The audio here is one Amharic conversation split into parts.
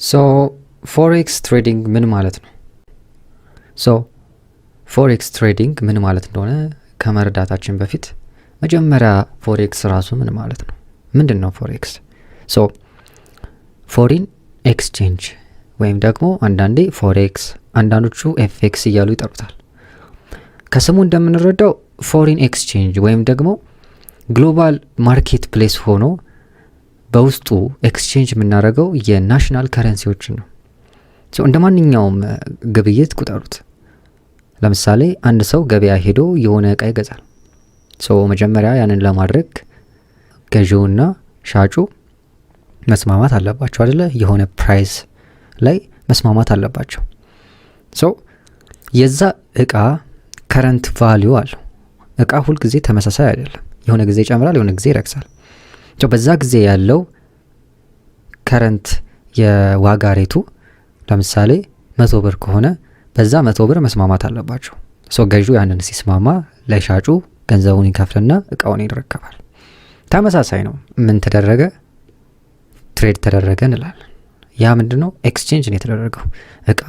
ሶ ፎሬክስ ትሬዲንግ ምን ማለት ነው? ፎሬክስ ትሬዲንግ ምን ማለት እንደሆነ ከመረዳታችን በፊት መጀመሪያ ፎሬክስ ራሱ ምን ማለት ነው? ምንድን ነው ፎሬክስ? ፎሪን ኤክስቼንጅ ወይም ደግሞ አንዳንዴ ፎሬክስ፣ አንዳንዶቹ ኤፍኤክስ እያሉ ይጠሩታል። ከስሙ እንደምንረዳው ፎሪን ኤክስቼንጅ ወይም ደግሞ ግሎባል ማርኬት ፕሌስ ሆኖ በውስጡ ኤክስቼንጅ የምናደርገው የናሽናል ከረንሲዎችን ነው። እንደ ማንኛውም ግብይት ቁጠሩት። ለምሳሌ አንድ ሰው ገበያ ሄዶ የሆነ እቃ ይገዛል። መጀመሪያ ያንን ለማድረግ ገዢውና ሻጩ መስማማት አለባቸው አይደለ? የሆነ ፕራይስ ላይ መስማማት አለባቸው። የዛ እቃ ከረንት ቫሊዩ አለው። እቃ ሁልጊዜ ተመሳሳይ አይደለም። የሆነ ጊዜ ይጨምራል፣ የሆነ ጊዜ ይረክሳል። በዛ ጊዜ ያለው ከረንት የዋጋ ሬቱ ለምሳሌ 100 ብር ከሆነ በዛ 100 ብር መስማማት አለባቸው። ገዢው ያንን ሲስማማ ለሻጩ ገንዘቡን ይከፍልና እቃውን ይረከባል። ተመሳሳይ ነው። ምን ተደረገ? ትሬድ ተደረገ እንላለን። ያ ምንድነው? ኤክስቼንጅ ነው የተደረገው፣ እቃ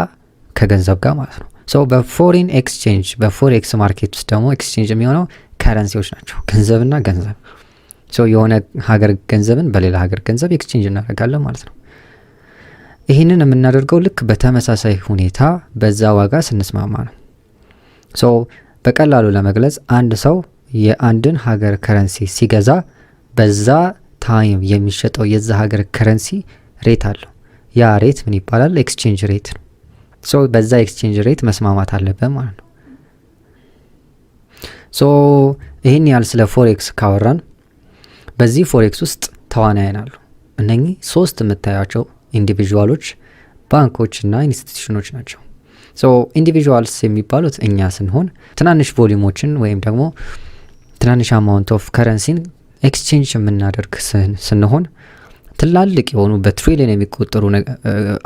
ከገንዘብ ጋር ማለት ነው። በፎሪን ኤክስቼንጅ በፎሬክስ ማርኬት ውስጥ ደግሞ ኤክስቼንጅ የሚሆነው ከረንሲዎች ናቸው፣ ገንዘብና ገንዘብ። የሆነ ሀገር ገንዘብን በሌላ ሀገር ገንዘብ ኤክስቼንጅ እናደርጋለን ማለት ነው። ይህንን የምናደርገው ልክ በተመሳሳይ ሁኔታ በዛ ዋጋ ስንስማማ ነው። በቀላሉ ለመግለጽ አንድ ሰው የአንድን ሀገር ከረንሲ ሲገዛ በዛ ታይም የሚሸጠው የዛ ሀገር ከረንሲ ሬት አለው። ያ ሬት ምን ይባላል? ኤክስቼንጅ ሬት ነው። በዛ ኤክስቼንጅ ሬት መስማማት አለበት ማለት ነው። ይህን ያህል ስለ ፎሬክስ ካወራን በዚህ ፎሬክስ ውስጥ ተዋናያን አሉ። እነኚህ 3 የምታያቸው ኢንዲቪዥዋሎች፣ ባንኮች እና ኢንስቲትዩሽኖች ናቸው። ኢንዲቪዥዋልስ የሚባሉት እኛ ስንሆን ትናንሽ ቮሊዩሞችን ወይም ደግሞ ትናንሽ አማውንት ኦፍ ከረንሲን ኤክስቼንጅ የምናደርግ ስንሆን ትላልቅ የሆኑ በትሪሊየን የሚቆጠሩ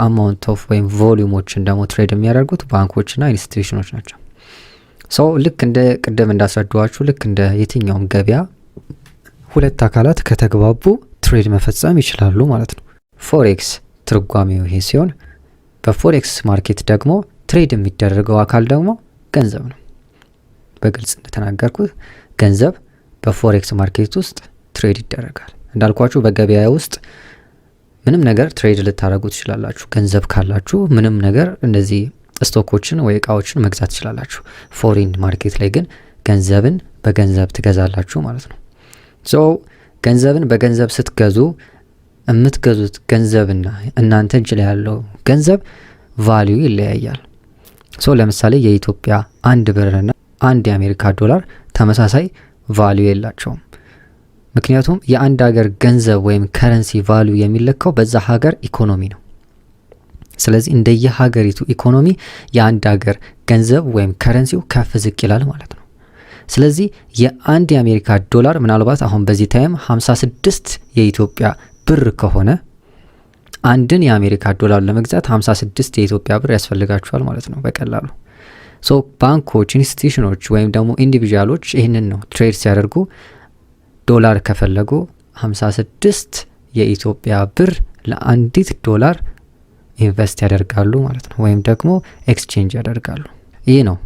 አማውንት ኦፍ ወይም ቮሊዩሞችን ደግሞ ትሬድ የሚያደርጉት ባንኮችና ኢንስቲትዩሽኖች ናቸው። ልክ እንደ ቅድም እንዳስረዳኋችሁ ልክ እንደ የትኛውም ገበያ ሁለት አካላት ከተግባቡ ትሬድ መፈጸም ይችላሉ ማለት ነው። ፎሬክስ ትርጓሜው ይሄ ሲሆን በፎሬክስ ማርኬት ደግሞ ትሬድ የሚደረገው አካል ደግሞ ገንዘብ ነው። በግልጽ እንደተናገርኩት ገንዘብ በፎሬክስ ማርኬት ውስጥ ትሬድ ይደረጋል። እንዳልኳችሁ በገበያ ውስጥ ምንም ነገር ትሬድ ልታደርጉ ትችላላችሁ። ገንዘብ ካላችሁ ምንም ነገር እንደዚህ ስቶኮችን ወይ እቃዎችን መግዛት ትችላላችሁ። ፎሪን ማርኬት ላይ ግን ገንዘብን በገንዘብ ትገዛላችሁ ማለት ነው። ገንዘብን በገንዘብ ስትገዙ የምትገዙት ገንዘብና እናንተ እጅ ላይ ያለው ገንዘብ ቫሊዩ ይለያያል። ለምሳሌ የኢትዮጵያ 1 ብርና 1 የአሜሪካ ዶላር ተመሳሳይ ቫሊዩ የላቸውም። ምክንያቱም የአንድ ሀገር ገንዘብ ወይም ከረንሲ ቫሊዩ የሚለካው በዛ ሀገር ኢኮኖሚ ነው። ስለዚህ እንደየሀገሪቱ ኢኮኖሚ የአንድ ሀገር ገንዘብ ወይም ከረንሲው ከፍ ዝቅ ይላል ማለት ነው። ስለዚህ የአንድ የአሜሪካ ዶላር ምናልባት አሁን በዚህ ታይም 56 የኢትዮጵያ ብር ከሆነ አንድን የአሜሪካ ዶላር ለመግዛት 56 የኢትዮጵያ ብር ያስፈልጋቸዋል ማለት ነው በቀላሉ። ባንኮች፣ ኢንስቲትዩሽኖች ወይም ደግሞ ኢንዲቪዥዋሎች ይህንን ነው ትሬድ ሲያደርጉ ዶላር ከፈለጉ 56 የኢትዮጵያ ብር ለአንዲት ዶላር ኢንቨስት ያደርጋሉ ማለት ነው፣ ወይም ደግሞ ኤክስቼንጅ ያደርጋሉ። ይህ ነው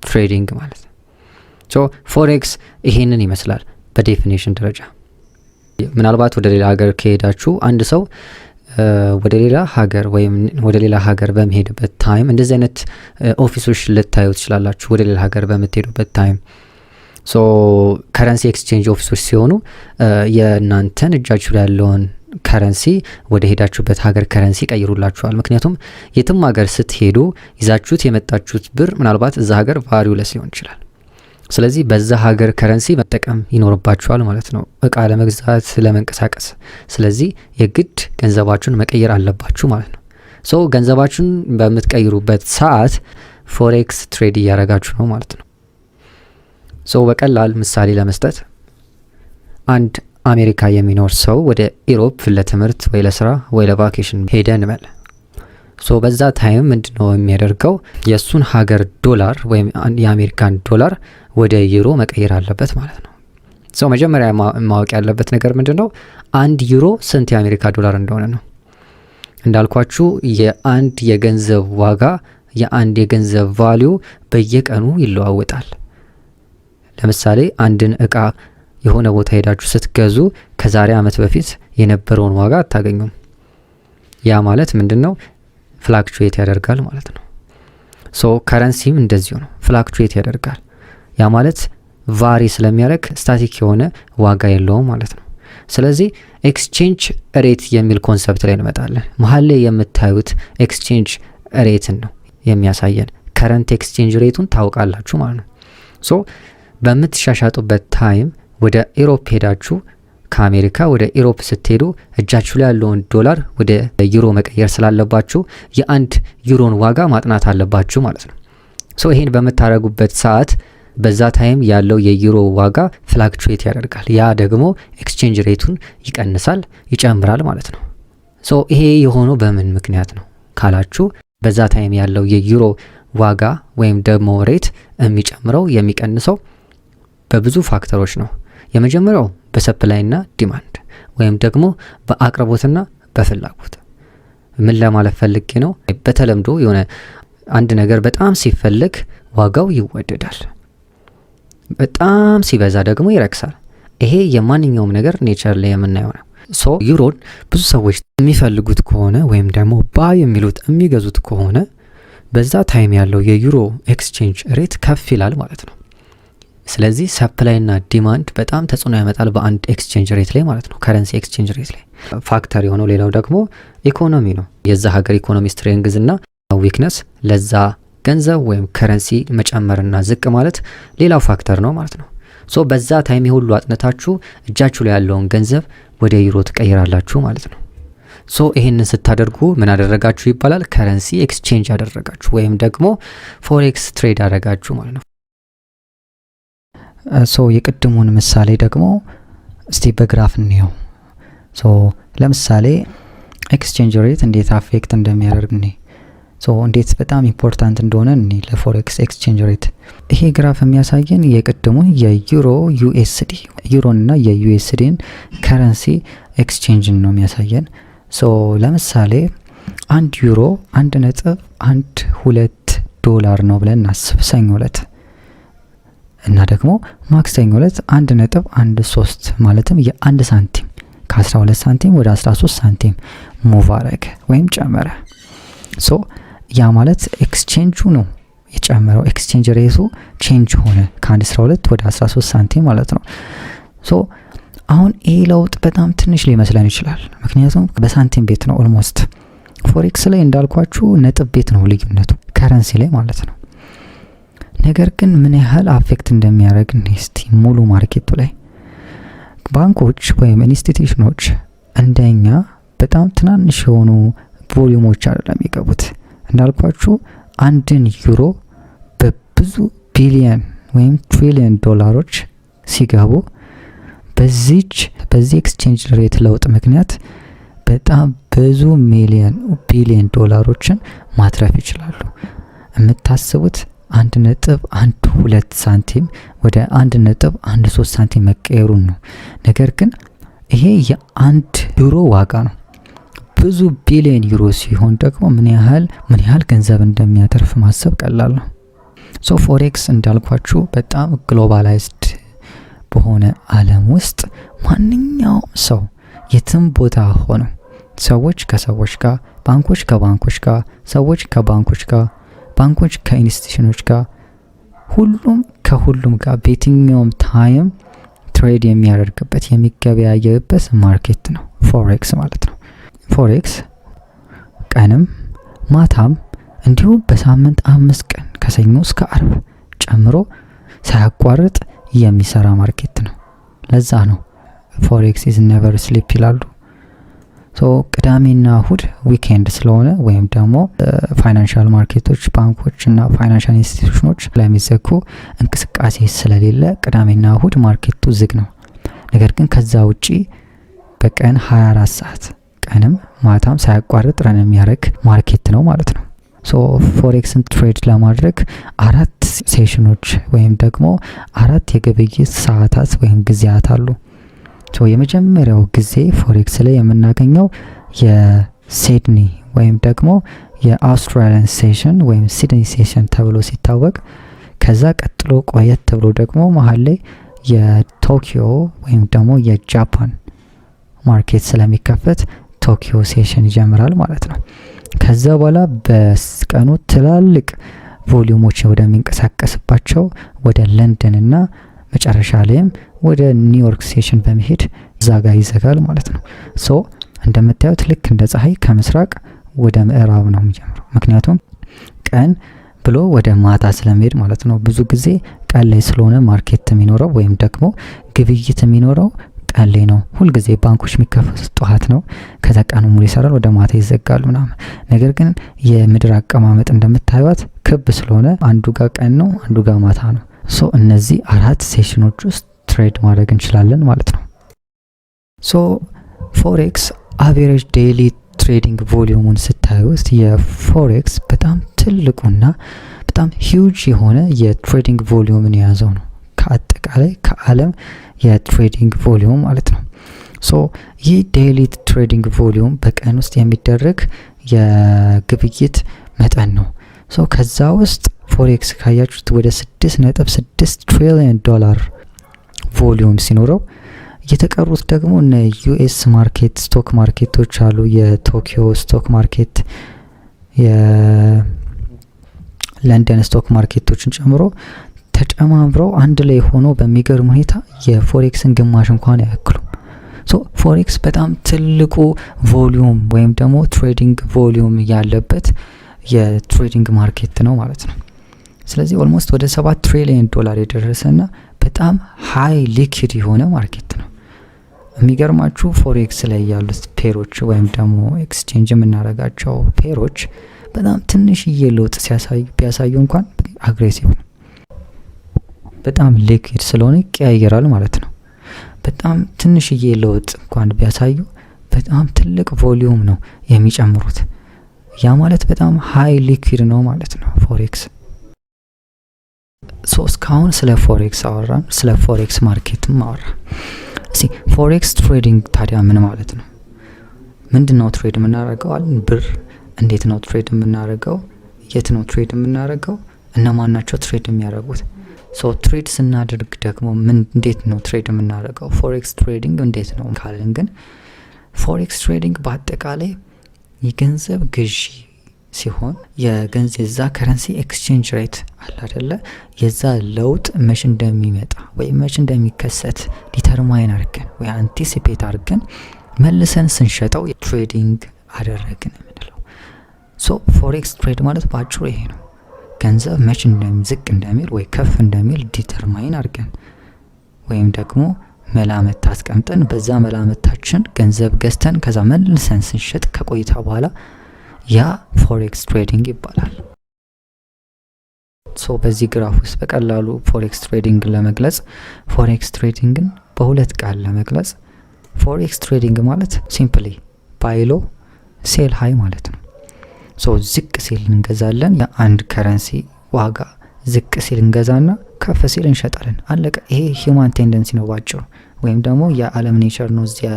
ትሬዲንግ ማለት ነው። ፎሬክስ ይሄንን ይመስላል በዴፊኒሽን ደረጃ። ምናልባት ወደ ሌላ ሀገር ከሄዳችሁ አንድ ሰው ወደ ሌላ ሀገር ወይም ወደ ሌላ ሀገር በመሄድበት ታይም እንደዚህ አይነት ኦፊሶች ልታዩ ትችላላችሁ። ወደ ሌላ ሀገር በምትሄዱበት ታይም ከረንሲ ኤክስቼንጅ ኦፊሶች ሲሆኑ የእናንተን እጃችሁ ላይ ያለውን ከረንሲ ወደ ሄዳችሁበት ሀገር ከረንሲ ይቀይሩላችኋል። ምክንያቱም የትም ሀገር ስትሄዱ ይዛችሁት የመጣችሁት ብር ምናልባት እዛ ሀገር ቫሪውለስ ሊሆን ይችላል። ስለዚህ በዛ ሀገር ከረንሲ መጠቀም ይኖርባችኋል ማለት ነው፣ እቃ ለመግዛት፣ ለመንቀሳቀስ። ስለዚህ የግድ ገንዘባችሁን መቀየር አለባችሁ ማለት ነው። ገንዘባችሁን በምትቀይሩበት ሰዓት ፎሬክስ ትሬድ እያደረጋችሁ ነው ማለት ነው። በቀላል ምሳሌ ለመስጠት አንድ አሜሪካ የሚኖር ሰው ወደ ኢሮፕ ለትምህርት ወይ ለስራ ወይ ለቫኬሽን ሄደ እንበል። በዛ ታይም ምንድነው የሚያደርገው? የሱን ሀገር ዶላር ወይም የአሜሪካን ዶላር ወደ ዩሮ መቀየር አለበት ማለት ነው። መጀመሪያ ማወቅ ያለበት ነገር ምንድነው? 1 ዩሮ ስንት የአሜሪካ ዶላር እንደሆነ ነው። እንዳልኳችሁ የአንድ የገንዘብ ዋጋ የአንድ የገንዘብ ቫልዩ በየቀኑ ይለዋወጣል። ለምሳሌ አንድን እቃ የሆነ ቦታ ሄዳችሁ ስትገዙ ከዛሬ ዓመት በፊት የነበረውን ዋጋ አታገኙም። ያ ማለት ምንድነው? ፍላክቹዌት ያደርጋል ማለት ነው። ከረንሲም እንደዚሁ ነው፣ ፍላክቹዌት ያደርጋል። ያ ማለት ቫሪ ስለሚያደርግ ስታቲክ የሆነ ዋጋ የለውም ማለት ነው። ስለዚህ ኤክስቼንጅ ሬት የሚል ኮንሰፕት ላይ እንመጣለን። መሀል ላይ የምታዩት ኤክስቼንጅ ሬትን ነው የሚያሳየን። ከረንት ኤክስቼንጅ ሬቱን ታውቃላችሁ ማለት ነው። በምትሻሻጡበት ታይም ወደ ኢሮፕ ሄዳችሁ ከአሜሪካ ወደ ኢሮፕ ስትሄዱ እጃችሁ ላይ ያለውን ዶላር ወደ ዩሮ መቀየር ስላለባችሁ የአንድ ዩሮን ዋጋ ማጥናት አለባችሁ ማለት ነው። ይሄን በምታደርጉበት ሰዓት በዛ ታይም ያለው የዩሮ ዋጋ ፍላክቹዌት ያደርጋል። ያ ደግሞ ኤክስቼንጅ ሬቱን ይቀንሳል፣ ይጨምራል ማለት ነው። ይሄ የሆነው በምን ምክንያት ነው ካላችሁ በዛ ታይም ያለው የዩሮ ዋጋ ወይም ደግሞ ሬት የሚጨምረው የሚቀንሰው በብዙ ፋክተሮች ነው። የመጀመሪያው በሰፕላይና ዲማንድ ወይም ደግሞ በአቅርቦትና በፍላጎት። ምን ለማለት ፈልጌ ነው? በተለምዶ የሆነ አንድ ነገር በጣም ሲፈልግ ዋጋው ይወደዳል፣ በጣም ሲበዛ ደግሞ ይረክሳል። ይሄ የማንኛውም ነገር ኔቸር ላይ የምናየው ነው። ዩሮን ብዙ ሰዎች የሚፈልጉት ከሆነ ወይም ደግሞ ባይ የሚሉት የሚገዙት ከሆነ በዛ ታይም ያለው የዩሮ ኤክስቼንጅ ሬት ከፍ ይላል ማለት ነው። ስለዚህ ሰፕላይና ዲማንድ በጣም ተጽዕኖ ያመጣል በአንድ ኤክስቼንጅ ሬት ላይ ማለት ነው፣ ከረንሲ ኤክስቼንጅ ሬት ላይ። ፋክተር የሆነው ሌላው ደግሞ ኢኮኖሚ ነው። የዛ ሀገር ኢኮኖሚ ስትሬንግዝና ዊክነስ ለዛ ገንዘብ ወይም ከረንሲ መጨመርና ዝቅ ማለት ሌላው ፋክተር ነው ማለት ነው። በዛ ታይም ሁሉ አጥነታችሁ እጃችሁ ላይ ያለውን ገንዘብ ወደ ዩሮ ትቀይራላችሁ ማለት ነው። ይሄንን ስታደርጉ ምን አደረጋችሁ ይባላል? ከረንሲ ኤክስቼንጅ አደረጋችሁ ወይም ደግሞ ፎሬክስ ትሬድ አደረጋችሁ ማለት ነው። የቅድሙን ምሳሌ ደግሞ እስቲ በግራፍ እንየው። ለምሳሌ ኤክስቼንጅ ሬት እንዴት አፌክት እንደሚያደርግ እኔ እንዴት በጣም ኢምፖርታንት እንደሆነ እኔ ለፎሬክስ ኤክስቼንጅ ሬት ይሄ ግራፍ የሚያሳየን የቅድሙን የዩሮ ዩኤስዲ ዩሮንና የዩኤስዲን ከረንሲ ኤክስቼንጅን ነው የሚያሳየን። ለምሳሌ 1 ዩሮ 1.12 ዶላር ነው ብለን እናስብ ሰኞ ዕለት እና ደግሞ ማክሰኞ ዕለት 1.13 ማለትም የ1 ሳንቲም ከ12 ሳንቲም ወደ 13 ሳንቲም ሙቭ አረገ ወይም ጨመረ። ያ ማለት ኤክስቼንጁ ነው የጨመረው፣ ኤክስቼንጅ ሬቱ ቼንጅ ሆነ ከ1.12 ወደ 13 ሳንቲም ማለት ነው። አሁን ይህ ለውጥ በጣም ትንሽ ሊመስለን ይችላል፣ ምክንያቱም በሳንቲም ቤት ነው ኦልሞስት። ፎሬክስ ላይ እንዳልኳችሁ ነጥብ ቤት ነው ልዩነቱ ከረንሲ ላይ ማለት ነው። ነገር ግን ምን ያህል አፌክት እንደሚያደርግ እስቲ ሙሉ ማርኬቱ ላይ ባንኮች ወይም ኢንስቲትዩሽኖች እንደኛ በጣም ትናንሽ የሆኑ ቮሊዩሞች አይደለም የሚገቡት። እንዳልኳችሁ 1 ዩሮ በብዙ ቢሊየን ወይም ትሪሊየን ዶላሮች ሲገቡ በዚህ ኤክስቼንጅ ሬት ለውጥ ምክንያት በጣም ብዙ ቢሊየን ዶላሮችን ማትረፍ ይችላሉ። የምታስቡት 1.12 ሳንቲም ወደ 1.13 ሳንቲም መቀየሩን ነው። ነገር ግን ይሄ የ1 ዩሮ ዋጋ ነው። ብዙ ቢሊየን ዩሮ ሲሆን ደግሞ ምን ያህል ገንዘብ እንደሚያተርፍ ማሰብ ቀላል ነው። ፎሬክስ እንዳልኳችሁ በጣም ግሎባላይዝድ በሆነ ዓለም ውስጥ ማንኛውም ሰው የትም ቦታ ሆነው ሰዎች ከሰዎች ጋር፣ ባንኮች ከባንኮች ጋር፣ ሰዎች ከባንኮች ጋር፣ ባንኮች ከኢንስቲትዩሽኖች ጋር፣ ሁሉም ከሁሉም ጋር በየትኛውም ታይም ትሬድ የሚያደርግበት የሚገበያየበት ማርኬት ነው ፎሬክስ ማለት ነው። ፎሬክስ ቀንም ማታም እንዲሁም በሳምንት 5 ቀን ከሰኞ እስከ አርብ ጨምሮ ሳያቋርጥ የሚሰራ ማርኬት ነው። ለዛ ነው ፎሬክስ ኢዝ ኔቨር ስሊፕ ይላሉ። ቅዳሜና እሁድ ዊኬንድ ስለሆነ ወይም ደግሞ ፋይናንሻል ማርኬቶች ባንኮች እና ፋይናንሻል ኢንስቲትዩሽኖች ለሚዘጉ እንቅስቃሴ ስለሌለ ቅዳሜና እሁድ ማርኬቱ ዝግ ነው። ነገር ግን ከዛ ውጪ በቀን 24 ሰዓት ቀንም ማታም ሳያቋርጥ ረን የሚያደርግ ማርኬት ነው ማለት ነው። ፎሬክስን ትሬድ ለማድረግ 4 ሴሽኖች ወይም ደግሞ 4 የግብይት ሰዓታት ወይም ጊዜያት አሉ። የመጀመሪያው ጊዜ ፎሬክስ ላይ የምናገኘው ሲድኒ ወይም ደግሞ የአውስትራሊያን ሴሽን ወይም ሲድኒ ሴሽን ተብሎ ሲታወቅ፣ ከዛ ቀጥሎ ቆየት ተብሎ ደግሞ መሀል ላይ የቶኪዮ ወይም ደግሞ የጃፓን ማርኬት ስለሚከፈት ቶኪዮ ሴሽን ይጀምራል ማለት ነው። ከዛ በኋላ በቀኑ ትላልቅ ቮሊዩሞች ወደሚንቀሳቀስባቸው ወደ ለንደን እና መጨረሻ ላይም ወደ ኒውዮርክ ሴሽን በመሄድ እዛ ጋር ይዘጋል ማለት ነው። ሶ እንደምታዩት ልክ እንደ ፀሐይ ከምስራቅ ወደ ምዕራብ ነው የሚጀምረው። ምክንያቱም ቀን ብሎ ወደ ማታ ስለሚሄድ ማለት ነው። ብዙ ጊዜ ቀን ላይ ስለሆነ ማርኬት የሚኖረው ወይም ደግሞ ግብይት የሚኖረው ቀን ላይ ነው። ሁልጊዜ ባንኮች የሚከፈቱት ጠዋት ነው። ከዛ ቀኑ ሙሉ ይሰራል፣ ወደ ማታ ይዘጋሉ ምናምን። ነገር ግን የምድር አቀማመጥ እንደምታዩት ክብ ስለሆነ አንዱ ጋር ቀን ነው፣ አንዱ ጋር ማታ ነው። ሶ እነዚህ 4 ሴሽኖች ውስጥ ትሬድ ማድረግ እንችላለን ማለት ነው። ሶ ፎሬክስ አቬሬጅ ዴይሊ ትሬዲንግ ቮሊዩሙን ስታዩት የፎሬክስ በጣም ትልቁና በጣም ሂውጅ የሆነ የትሬዲንግ ቮሊዩምን የያዘው ነው፣ ከአጠቃላይ ከዓለም የትሬዲንግ ቮሊዩም ማለት ነው። ሶ ይህ ዴይሊ ትሬዲንግ ቮሊዩም በቀን ውስጥ የሚደረግ የግብይት መጠን ነው። ሶ ከዛ ውስጥ ፎሬክስ ካያችሁት ወደ 6.6 ትሪሊዮን ዶላር ቮሊዩም ሲኖረው፣ የተቀሩት ደግሞ እነ ዩኤስ ማርኬት ስቶክ ማርኬቶች አሉ፣ የቶኪዮ ስቶክ ማርኬት፣ የለንደን ስቶክ ማርኬቶችን ጨምሮ ተጨማምረው አንድ ላይ ሆኖ በሚገርም ሁኔታ የፎሬክስን ግማሽ እንኳን አያክሉም። ሶ ፎሬክስ በጣም ትልቁ ቮሊዩም ወይም ደግሞ ትሬዲንግ ቮሊዩም ያለበት የትሬዲንግ ማርኬት ነው ማለት ነው። ስለዚህ ኦልሞስት ወደ 7 ትሪሊዮን ዶላር የደረሰና በጣም ሃይ ሊኪድ የሆነ ማርኬት ነው። የሚገርማችሁ ፎሬክስ ላይ ያሉት ፔሮች ወይም ደግሞ ኤክስቼንጅ የምናደርጋቸው ፔሮች በጣም ትንሽዬ ለውጥ ቢያሳዩ እንኳን አግሬሲቭ ነው። በጣም ሊኪድ ስለሆነ ይቀያየራል ማለት ነው። በጣም ትንሽዬ ለውጥ እንኳን ቢያሳዩ በጣም ትልቅ ቮሊዩም ነው የሚጨምሩት። ያ ማለት በጣም ሃይ ሊኪድ ነው ማለት ነው ፎሬክስ። ሶ እስካሁን ስለ ፎሬክስ አወራን፣ ስለ ፎሬክስ ማርኬትም አወራን። ፎሬክስ ትሬዲንግ ታዲያ ምን ማለት ነው? ምንድን ነው ትሬድ የምናደርገው? ብር እንዴት ነው ትሬድ የምናደርገው? የት ነው ትሬድ የምናደርገው? እነማን ናቸው ትሬድ የሚያደርጉት? ሶ ትሬድ ስናደርግ ደግሞ እንዴት ነው ትሬድ የምናደርገው? ፎሬክስ ትሬዲንግ እንዴት ነው ካልን ግን ፎሬክስ ትሬዲንግ በአጠቃላይ የገንዘብ ግዢ ሲሆን የዛ ከረንሲ ኤክስቼንጅ ሬት አለ አይደለ? የዛ ለውጥ መች እንደሚመጣ ወይም መች እንደሚከሰት ዲተርማይን አድርገን ወይ አንቲሲፔት አድርገን መልሰን ስንሸጠው ትሬዲንግ አደረግን የምንለው። ሶ ፎሬክስ ትሬድ ማለት በአጭሩ ይሄ ነው። ገንዘብ መች ዝቅ እንደሚል ወይ ከፍ እንደሚል ዲተርማይን አድርገን ወይም ደግሞ መላመት አስቀምጠን በዛ መላመታችን ገንዘብ ገዝተን ከዛ መልሰን ስንሸጥ ከቆይታ በኋላ ያ ፎሬክስ ትሬዲንግ ይባላል። ሶ በዚህ ግራፍ ውስጥ በቀላሉ ፎሬክስ ትሬዲንግ ለመግለጽ ፎሬክስ ትሬዲንግን በሁለት ቃል ለመግለጽ ፎሬክስ ትሬዲንግ ማለት ሲምፕሊ ባይ ሎ ሴል ሃይ ማለት ነው። ሶ ዝቅ ሲል እንገዛለን፣ የአንድ ከረንሲ ዋጋ ዝቅ ሲል እንገዛና ከፍ ሲል እንሸጣለን። አለቀ። ይሄ ሂውማን ቴንደንሲ ነው ባጭሩ፣ ወይም ደግሞ የዓለም ኔቸር ነው። እዚያ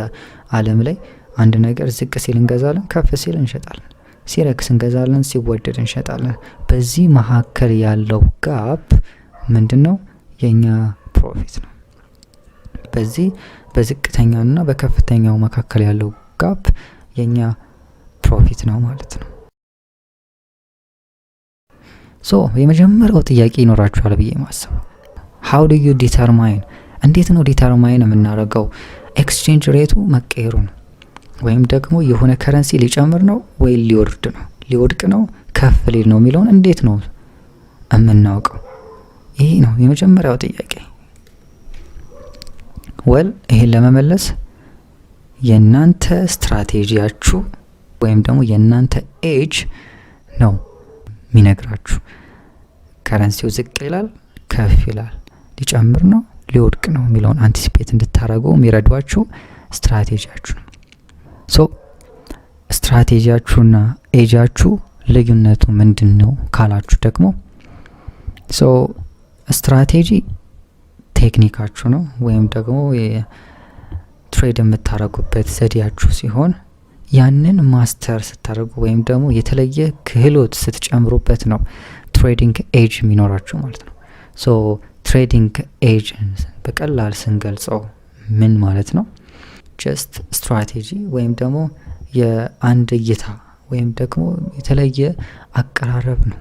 ዓለም ላይ አንድ ነገር ዝቅ ሲል እንገዛለን፣ ከፍ ሲል እንሸጣለን፣ ሲረክስ እንገዛለን፣ ሲወደድ እንሸጣለን። በዚህ መካከል ያለው ጋፕ ምንድነው? የኛ ፕሮፊት ነው። በዚህ በዝቅተኛውና በከፍተኛው መካከል ያለው ጋፕ የኛ ፕሮፊት ነው ማለት ነው። ሶ የመጀመሪያው ጥያቄ ይኖራችኋል ብዬ ማሰብ how do you determine እንዴት ነው ዲተርማይን የምናደርገው ኤክስቼንጅ ሬቱ መቀየሩ ነው ወይም ደግሞ የሆነ ከረንሲ ሊጨምር ነው ወይ ሊወድቅ ነው ከፍ ሊል ነው የሚለውን እንዴት ነው የምናውቀው? ይሄ ነው የመጀመሪያው ጥያቄ። ይሄን ለመመለስ የናንተ ስትራቴጂያችሁ ወይም ደግሞ የናንተ ኤጅ ነው የሚነግራችሁ። ከረንሲው ዝቅ ይላል ከፍ ይላል፣ ሊጨምር ነው ሊወድቅ ነው የሚለውን አንቲሲፔት እንድታረጉ የሚረዷችሁ ስትራቴጂያችሁ ነው። ሶ ስትራቴጂያችሁና ኤጃችሁ ልዩነቱ ምንድን ነው ካላችሁ ደግሞ ሶ ስትራቴጂ ቴክኒካችሁ ነው ወይም ደግሞ ትሬድ የምታረጉበት ዘዴያችሁ ሲሆን ያንን ማስተር ስታደርጉ ወይም ደግሞ የተለየ ክህሎት ስትጨምሩበት ነው ትሬዲንግ ኤጅ የሚኖራችሁ ማለት ነው። ሶ ትሬዲንግ ኤጅ በቀላል ስንገልጸው ምን ማለት ነው? ጀስት ስትራቴጂ ወይም ደግሞ የአንድ እይታ ወይም ደግሞ የተለየ አቀራረብ ነው።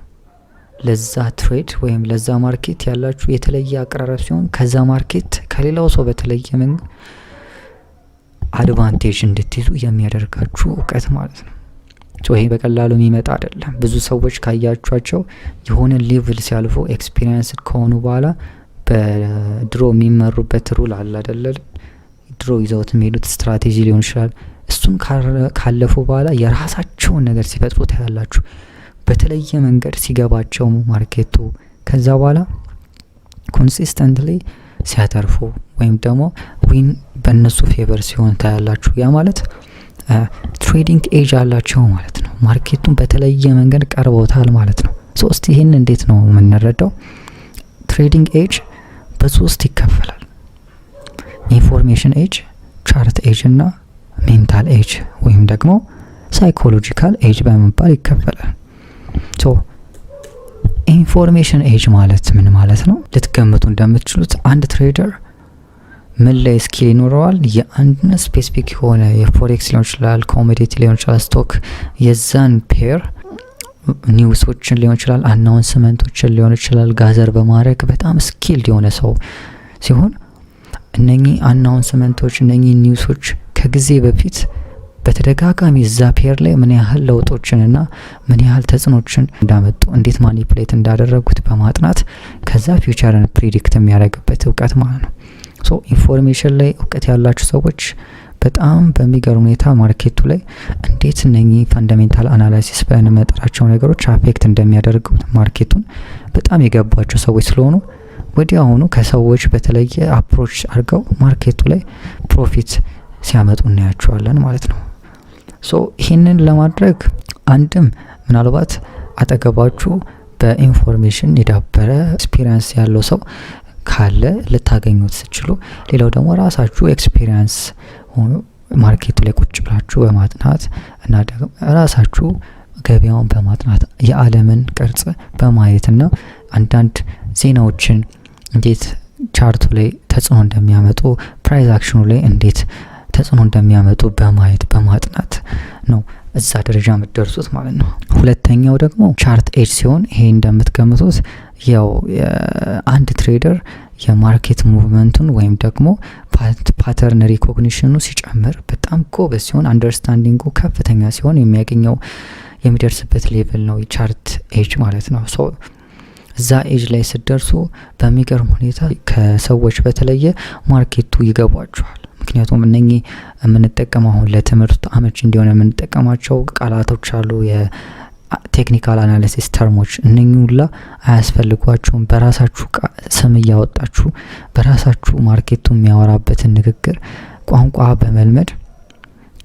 ለዛ ትሬድ ወይም ለዛ ማርኬት ያላችሁ የተለየ አቀራረብ ሲሆን ከዛ ማርኬት ከሌላው ሰው በተለየ መንገድ አድቫንቴጅ እንድትይዙ የሚያደርጋችሁ እውቀት ማለት ነው። ይሄ በቀላሉ የሚመጣ አይደለም። ብዙ ሰዎች ካያችኋቸው የሆነ ሌቭል ሲያልፉ ኤክስፒሪየንስ ከሆኑ በኋላ በድሮ የሚመሩበት ሩል አለ አይደለ? ድሮ ይዘውት የሚሄዱት ስትራቴጂ ሊሆን ይችላል። እሱን ካለፉ በኋላ የራሳቸውን ነገር ሲፈጥሩ ታያላችሁ። በተለየ መንገድ ሲገባቸው ማርኬቱ ከዛ በኋላ ኮንሲስተንትሊ ሲያተርፉ ወይም ደግሞ ዊን በእነሱ ፌቨር ሲሆን ታያላችሁ። ያ ማለት ትሬዲንግ ኤጅ አላቸው ማለት ነው። ማርኬቱን በተለየ መንገድ ቀርበውታል ማለት ነው። ሶስት ይህን እንዴት ነው የምንረዳው? ትሬዲንግ ኤጅ በሶስት ይከፈላል። ኢንፎርሜሽን ኤጅ፣ ቻርት ኤጅ እና ሜንታል ኤጅ ወይም ደግሞ ሳይኮሎጂካል ኤጅ በመባል ይከፈላል። ሶ ኢንፎርሜሽን ኤጅ ማለት ምን ማለት ነው? ልትገምቱ እንደምትችሉት አንድ ትሬደር ምን ላይ ስኪል ይኖረዋል? የአንድን ስፔሲፊክ የሆነ የፎሬክስ ሊሆን ይችላል፣ ኮሞዲቲ ሊሆን ይችላል፣ ስቶክ የዛን ፔር ኒውሶችን ሊሆን ይችላል፣ አናውንስመንቶችን ሊሆን ይችላል ጋዘር በማድረግ በጣም ስኪልድ የሆነ ሰው ሲሆን እነኚህ አናውንስመንቶች እነኚህ ኒውሶች ከጊዜ በፊት በተደጋጋሚ እዛ ፔር ላይ ምን ያህል ለውጦችንና ምን ያህል ተጽዕኖችን እንዳመጡ እንዴት ማኒፕሌት እንዳደረጉት በማጥናት ከዛ ፊውቸርን ፕሪዲክት የሚያደርግበት እውቀት ማለት ነው። ሶ ኢንፎርሜሽን ላይ እውቀት ያላችሁ ሰዎች በጣም በሚገርም ሁኔታ ማርኬቱ ላይ እንዴት እነኚህ ፈንዳሜንታል አናላይሲስ ብለን የምንጠራቸው ነገሮች አፌክት እንደሚያደርጉት ማርኬቱን በጣም የገባቸው ሰዎች ስለሆኑ ወዲያውኑ ከሰዎች በተለየ አፕሮች አድርገው ማርኬቱ ላይ ፕሮፊት ሲያመጡ እናያቸዋለን ማለት ነው። ሶ ይህንን ለማድረግ አንድም ምናልባት አጠገባችሁ በኢንፎርሜሽን የዳበረ ኤክስፒሪየንስ ያለው ሰው ካለ ልታገኙት ስችሉ፣ ሌላው ደግሞ ራሳችሁ ኤክስፒሪየንስ ሆኖ ማርኬቱ ላይ ቁጭ ብላችሁ በማጥናት እና ደግሞ ራሳችሁ ገበያውን በማጥናት የዓለምን ቅርጽ በማየትና አንዳንድ ዜናዎችን እንዴት ቻርቱ ላይ ተጽዕኖ እንደሚያመጡ ፕራይስ አክሽኑ ላይ እንዴት ተጽዕኖ እንደሚያመጡ በማየት በማጥናት ነው እዛ ደረጃ የምትደርሱት ማለት ነው። ሁለተኛው ደግሞ ቻርት ኤጅ ሲሆን ይሄ እንደምትገምቱት ያው አንድ ትሬደር የማርኬት ሙቭመንቱን ወይም ደግሞ ፓተርን ሪኮግኒሽኑ ሲጨምር በጣም ጎበዝ ሲሆን አንደርስታንዲንጉ ከፍተኛ ሲሆን የሚያገኘው የሚደርስበት ሌቭል ነው የቻርት ኤጅ ማለት ነው። ሶ እዛ ኤጅ ላይ ስትደርሱ በሚገርም ሁኔታ ከሰዎች በተለየ ማርኬቱ ይገባችኋል። ምክንያቱም እነኚህ የምንጠቀመው አሁን ለትምህርት አመች እንዲሆነ የምንጠቀማቸው ቃላቶች አሉ፣ የቴክኒካል አናሊሲስ ተርሞች። እነኚህ ሁላ አያስፈልጓችሁም። በራሳችሁ ስም እያወጣችሁ በራሳችሁ ማርኬቱ የሚያወራበትን ንግግር ቋንቋ በመልመድ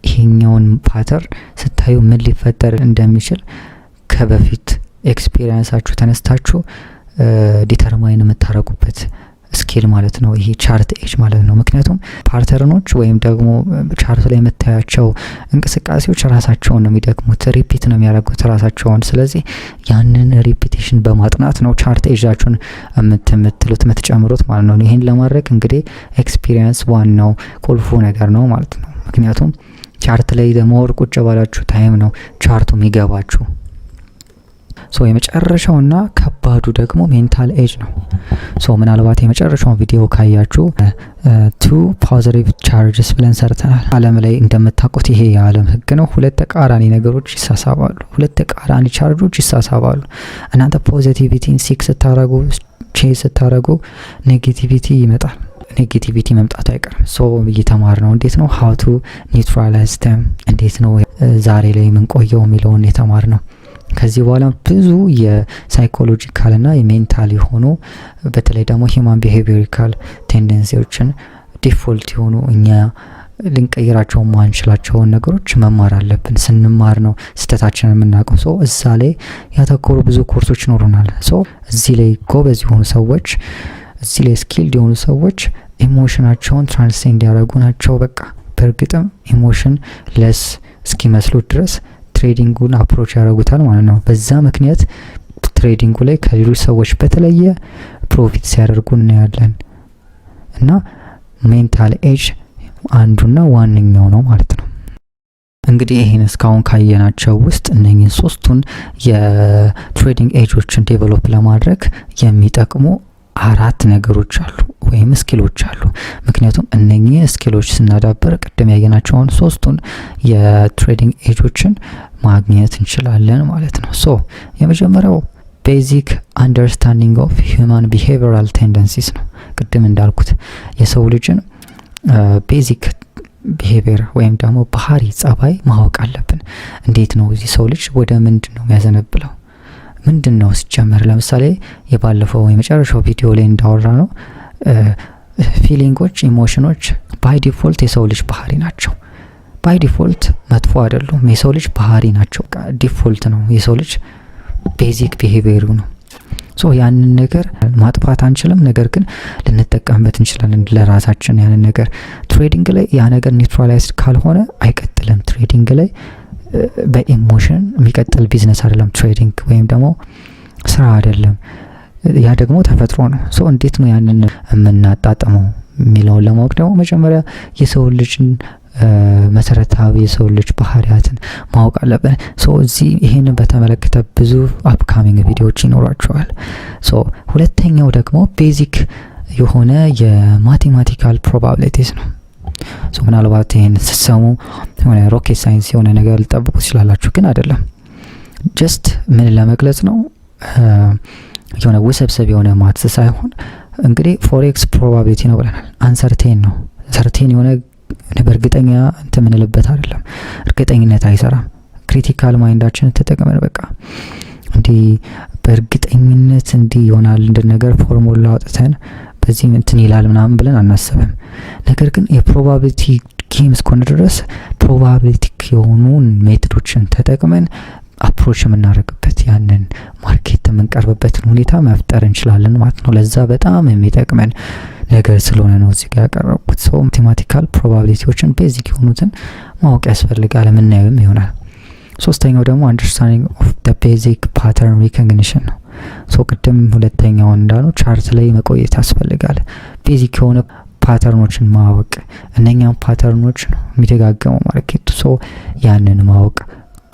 ይሄኛውን ፓተርን ስታዩ ምን ሊፈጠር እንደሚችል ከበፊት ኤክስፒሪየንሳችሁ ተነስታችሁ ዲተርማይን የምታረጉበት ስኪል ማለት ነው ይሄ ቻርት ኤጅ ማለት ነው። ምክንያቱም ፓተርኖች ወይም ደግሞ ቻርቱ ላይ የምታያቸው እንቅስቃሴዎች ራሳቸውን ነው የሚደግሙት፣ ሪፒት ነው የሚያደርጉት ራሳቸውን። ስለዚህ ያንን ሪፒቴሽን በማጥናት ነው ቻርት ኤጃችሁን የምትጨምሩት ማለት ነው። ይህን ለማድረግ እንግዲህ ኤክስፒሪየንስ ዋናው ቁልፉ ነገር ነው ማለት ነው። ምክንያቱም ቻርት ላይ ደግሞ ቁጭ ባላችሁ ታይም ነው ቻርቱ የሚገባችሁ። ሶ የመጨረሻውና ከባዱ ደግሞ ሜንታል ኤጅ ነው። ሶ ምናልባት የመጨረሻውን ቪዲዮ ካያችሁ ቱ ፖዚቲቭ ቻርጅስ ብለን ሰርተናል። ዓለም ላይ እንደምታውቁት ይሄ የዓለም ህግ ነው። ሁለት ተቃራኒ ነገሮች ይሳሳባሉ፣ ሁለት ተቃራኒ ቻርጆች ይሳሳባሉ። እናንተ ፖዚቲቪቲን ሲክ ስታረጉ ቼዝ ስታረጉ ኔጌቲቪቲ ይመጣል። ኔጌቲቪቲ መምጣቱ አይቀርም። ሶ እየተማር ነው እንዴት ነው ሀው ቱ ኒውትራላይዝ ደም፣ እንዴት ነው ዛሬ ላይ የምንቆየው የሚለውን የተማር ነው። ከዚህ በኋላ ብዙ የሳይኮሎጂካል እና የሜንታል የሆኑ በተለይ ደግሞ ሂማን ቢሄቪየሪካል ቴንደንሲዎችን ዲፎልት የሆኑ እኛ ልንቀይራቸው ማንችላቸውን ነገሮች መማር አለብን። ስንማር ነው ስህተታችንን የምናውቀው። ሶ እዛ ላይ ያተኮሩ ብዙ ኮርሶች ይኖሩናል። ሶ እዚህ ላይ ጎበዝ የሆኑ ሰዎች፣ እዚህ ላይ ስኪልድ የሆኑ ሰዎች ኢሞሽናቸውን ትራንስሴንድ ያደረጉ ናቸው። በቃ በእርግጥም ኢሞሽን ለስ እስኪመስሉት ድረስ ትሬዲንጉን አፕሮች ያደርጉታል ማለት ነው። በዛ ምክንያት ትሬዲንጉ ላይ ከሌሎች ሰዎች በተለየ ፕሮፊት ሲያደርጉ እናያለን። እና ሜንታል ኤጅ አንዱና ዋነኛው ነው ማለት ነው። እንግዲህ ይህን እስካሁን ካየናቸው ውስጥ እነኚህን ሶስቱን የትሬዲንግ ኤጆችን ዴቨሎፕ ለማድረግ የሚጠቅሙ 4 ነገሮች አሉ ወይም ስኪሎች አሉ። ምክንያቱም እነኚህ ስኪሎች ስናዳብር ቅድም ያየናቸውን ሶስቱን የትሬዲንግ ኤጆችን ማግኘት እንችላለን ማለት ነው። ሶ የመጀመሪያው ቤዚክ አንደርስታንዲንግ ኦፍ ሂውማን ቢሄቪራል ቴንደንሲስ ነው። ቅድም እንዳልኩት የሰው ልጅን ቤዚክ ቢሄቪየር ወይም ደግሞ ባህሪ ጸባይ ማወቅ አለብን። እንዴት ነው እዚህ ሰው ልጅ ወደ ምንድን ነው የሚያዘነብለው? ምንድን ነው ሲጀመር? ለምሳሌ የባለፈው የመጨረሻው ቪዲዮ ላይ እንዳወራ ነው ፊሊንጎች፣ ኢሞሽኖች ባይ ዲፎልት የሰው ልጅ ባህሪ ናቸው። ባይ ዲፎልት መጥፎ አይደሉም። የሰው ልጅ ባህሪ ናቸው። ዲፎልት ነው የሰው ልጅ ቤዚክ ቢሄቪየሩ ነው። ሶ ያንን ነገር ማጥፋት አንችልም፣ ነገር ግን ልንጠቀምበት እንችላለን ለራሳችን። ያንን ነገር ትሬዲንግ ላይ ያ ነገር ኒውትራላይዝድ ካልሆነ አይቀጥልም። ትሬዲንግ ላይ በኢሞሽን የሚቀጥል ቢዝነስ አይደለም ትሬዲንግ፣ ወይም ደግሞ ስራ አይደለም። ያ ደግሞ ተፈጥሮ ነው። ሶ እንዴት ነው ያንን የምናጣጥመው የሚለውን ለማወቅ ደግሞ መጀመሪያ የሰው ልጅን መሰረታዊ የሰው ልጅ ባህሪያትን ማወቅ አለብን። ሶ እዚህ ይሄንን በተመለከተ ብዙ አፕካሚንግ ቪዲዮዎች ይኖራቸዋል። ሶ ሁለተኛው ደግሞ ቤዚክ የሆነ የማቴማቲካል ፕሮባቢሊቲስ ነው። ሶ ምናልባት ይሄን ስትሰሙ የሆነ ሮኬት ሳይንስ የሆነ ነገር ልጠብቁ ትችላላችሁ፣ ግን አይደለም። ጀስት ምን ለመግለጽ ነው የሆነ ውስብስብ የሆነ ማትስ ሳይሆን እንግዲህ ፎሬክስ ፕሮባቢሊቲ ነው ብለናል። አንሰርቴን ነው። ሰርቴን የሆነ በእርግጠኛ እንትን ምንልበት አይደለም። እርግጠኝነት አይሰራም። ክሪቲካል ማይንዳችንን ተጠቅመን በቃ እንዲህ በእርግጠኝነት እንዲህ ይሆናል እንደ ነገር ፎርሙላ አውጥተን በዚህ እንትን ይላል ምናምን ብለን አናስብም። ነገር ግን የፕሮባቢሊቲ ጌም እስከሆነ ድረስ ፕሮባቢሊቲክ የሆኑ ሜቶዶችን ተጠቅመን አፕሮች የምናደርግበት ያንን ማርኬት የምንቀርብበትን ሁኔታ መፍጠር እንችላለን ማለት ነው። ለዛ በጣም የሚጠቅመን ነገር ስለሆነ ነው እዚህ ጋር ያቀረብኩት። ሰው ማቴማቲካል ፕሮባቢሊቲዎችን ቤዚክ የሆኑትን ማወቅ ያስፈልጋል፣ የምናየውም ይሆናል። ሶስተኛው ደግሞ አንደርስታንዲንግ ኦፍ ዘ ቤዚክ ፓተርን ሪኮግኒሽን ነው። ሶ ቅድም ሁለተኛው እንዳለው ቻርት ላይ መቆየት ያስፈልጋል። ቤዚክ የሆነ ፓተርኖችን ማወቅ፣ እነኛም ፓተርኖች ነው የሚደጋገመው ማርኬቱ። ሶ ያንን ማወቅ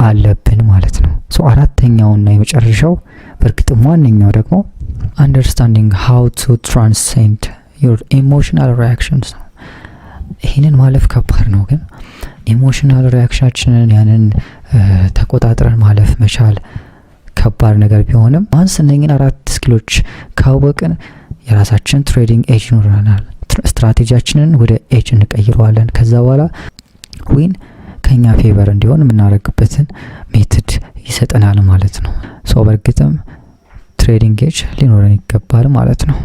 አለብን ማለት ነው። ሶ አራተኛውና የመጨረሻው በእርግጥም ዋነኛው ደግሞ አንደርስታንዲንግ ሃው ቱ ትራንሴንድ ዩር ኢሞሽናል ሪያክሽንስ ነው። ይህንን ማለፍ ከባድ ነው፣ ግን ኢሞሽናል ሪያክሽናችንን ያንን ተቆጣጥረን ማለፍ መቻል ከባድ ነገር ቢሆንም ዋንስ እነኝን 4 ስኪሎች ካወቅን የራሳችን ትሬዲንግ ኤጅ ይኖረናል። ስትራቴጂያችንን ወደ ኤጅ እንቀይረዋለን። ከዛ በኋላ ዊን ከኛ ፌቨር እንዲሆን የምናደርግበትን ሜትድ ይሰጠናል ማለት ነው። ሶ በእርግጥም ትሬዲንግ ኤጅ ሊኖረን ይገባል ማለት ነው።